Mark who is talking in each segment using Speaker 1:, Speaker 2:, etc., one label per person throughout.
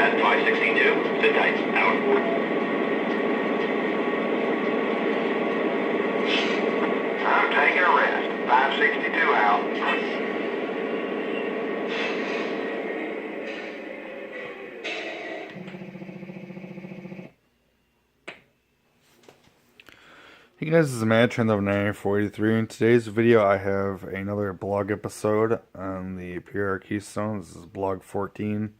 Speaker 1: at 562, sit tight, out.
Speaker 2: I'm taking a rest. 562 out.
Speaker 3: Hey guys, this is Matt, Trend of 9483. In today's video, I have another blog episode on the PRR Keystone. This is blog 14.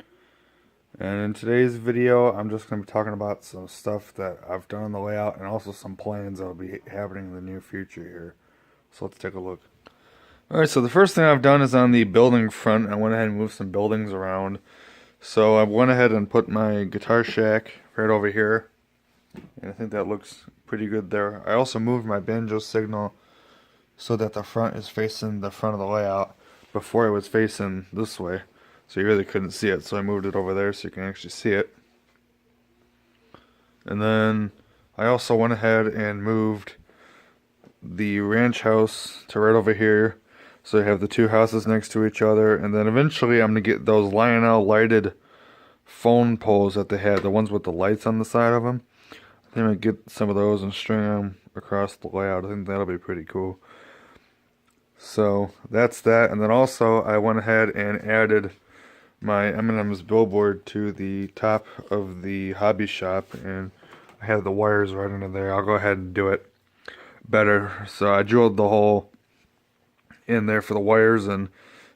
Speaker 3: And in today's video, I'm just going to be talking about some stuff that I've done on the layout and also some plans that will be happening in the near future here. So let's take a look. Alright, so the first thing I've done is on the building front. I went ahead and moved some buildings around. So I went ahead and put my guitar shack right over here. And I think that looks pretty good there. I also moved my banjo signal so that the front is facing the front of the layout. Before it was facing this way, so you really couldn't see it. So I moved it over there so you can actually see it. And then I also went ahead and moved the ranch house to right over here. So you have the two houses next to each other. And then eventually I'm going to get those Lionel lighted phone poles that they had, the ones with the lights on the side of them. I think I'm going to get some of those and string them across the layout. I think that'll be pretty cool. So that's that. And then also I went ahead and added my M&M's billboard to the top of the hobby shop. And I have the wires right under there. I'll go ahead and do it better. So I drilled the hole in there for the wires, and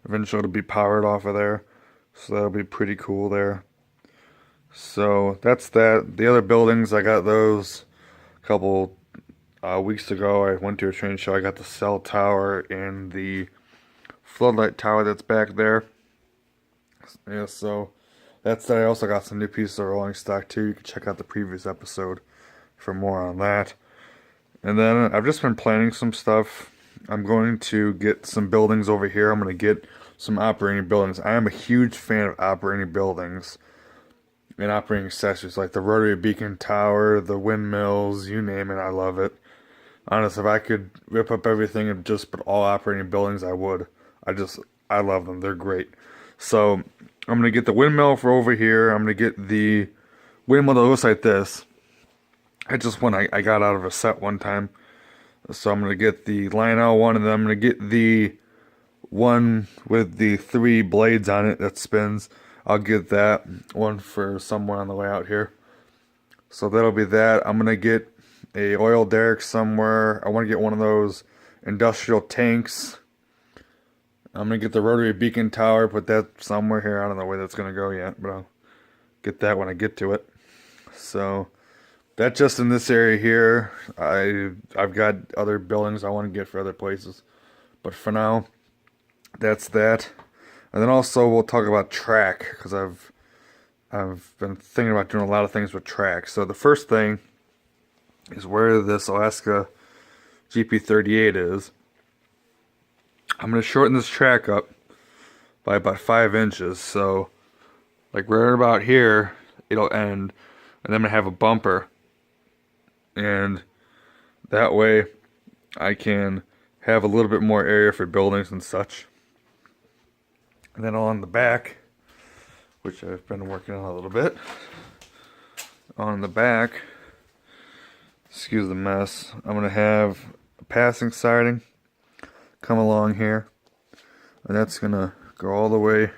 Speaker 3: eventually it'll be powered off of there. So that'll be pretty cool there. So that's that. The other buildings, I got those a couple weeks ago. I went to a train show. I got the cell tower and the floodlight tower that's back there. Yeah, so that's that. I also got some new pieces of rolling stock too. You can check out the previous episode for more on that. And then I've just been planning some stuff. I'm going to get some buildings over here. I'm going to get some operating buildings. I am a huge fan of operating buildings and operating accessories like the rotary beacon tower, the windmills, you name it, I love it. Honestly, if I could rip up everything and just put all operating buildings, I would. I love them. They're great. So I'm going to get the windmill for over here. I'm going to get the windmill that looks like this. It's just one I got out of a set one time. So I'm going to get the Lionel one, and then I'm going to get the one with the 3 blades on it that spins. I'll get that one for somewhere on the way out here. So that'll be that. I'm going to get a oil derrick somewhere. I want to get one of those industrial tanks. I'm going to get the rotary beacon tower, put that somewhere here. I don't know where that's going to go yet, but I'll get that when I get to it. So that's just in this area here. I've got other buildings I want to get for other places. But for now, that's that. And then also we'll talk about track, because I've been thinking about doing a lot of things with track. So the first thing is where this Alaska GP38 is. I'm going to shorten this track up by about 5 inches. So like right about here, it'll end. And then I'm going to have a bumper. And that way I can have a little bit more area for buildings and such. And then on the back, which I've been working on a little bit, on the back, excuse the mess, I'm going to have a passing siding come along here. And that's going to go all the way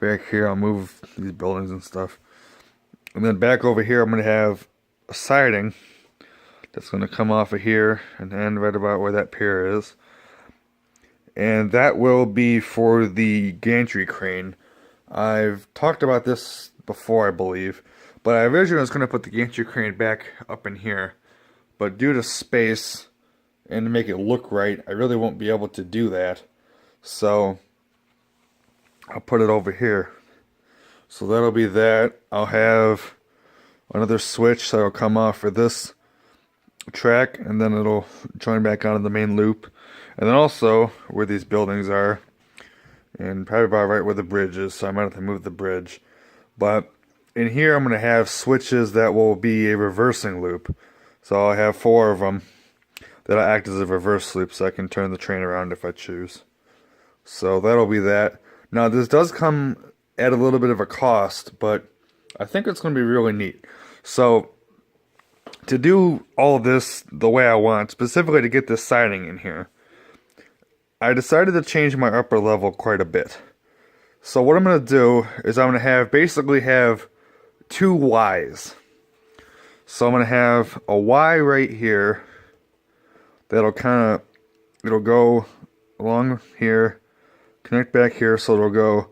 Speaker 3: back here. I'll move these buildings and stuff. And then back over here, I'm going to have a siding that's going to come off of here and end right about where that pier is. And that will be for the gantry crane. I've talked about this before, I believe, but I originally was going to put the gantry crane back up in here, but due to space and to make it look right, I really won't be able to do that. So I'll put it over here. So that'll be that. I'll have another switch that'll come off for this track, and then it'll join back onto the main loop. And then also where these buildings are, and probably about right where the bridge is, so I might have to move the bridge. But in here I'm going to have switches that will be a reversing loop. So I'll have 4 of them that'll act as a reverse loop, so I can turn the train around if I choose. So that'll be that. Now this does come at a little bit of a cost, but I think it's going to be really neat. So, to do all of this the way I want, specifically to get this siding in here, I decided to change my upper level quite a bit. So what I'm going to do is I'm going to basically have two Ys. So I'm going to have a Y right here that'll it'll go along here, connect back here, so it'll go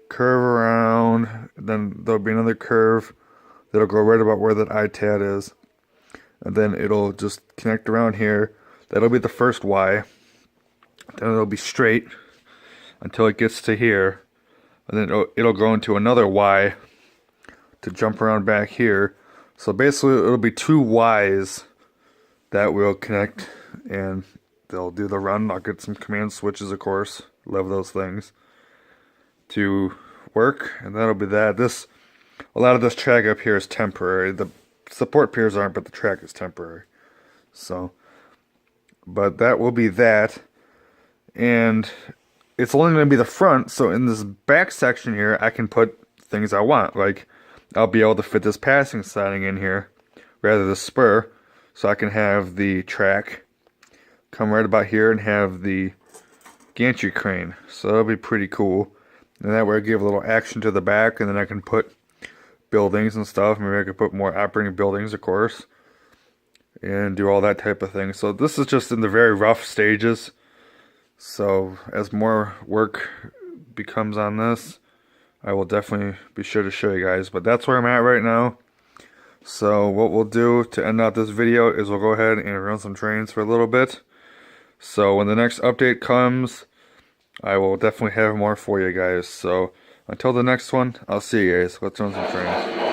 Speaker 3: curve around, then there'll be another curve that'll go right about where that ITAD is, and then it'll just connect around here. That'll be the first Y. Then it'll be straight until it gets to here, and then it'll go into another Y to jump around back here. So basically it'll be two Ys that will connect, and they'll do the run. I'll get some command switches, of course, love those things, to work, and that'll be that. A lot of this track up here is temporary. The support piers aren't, but the track is temporary. So, but that will be that. And it's only going to be the front, so in this back section here, I can put things I want. Like, I'll be able to fit this passing siding in here, rather than the spur, so I can have the track come right about here and have the gantry crane. So that'll be pretty cool. And that way I give a little action to the back, and then I can put buildings and stuff. Maybe I could put more operating buildings, of course, and do all that type of thing. So this is just in the very rough stages. So as more work becomes on this, I will definitely be sure to show you guys. But that's where I'm at right now. So what we'll do to end out this video is we'll go ahead and run some trains for a little bit. So when the next update comes, I will definitely have more for you guys. So until the next one, I'll see you guys. Let's run some trains.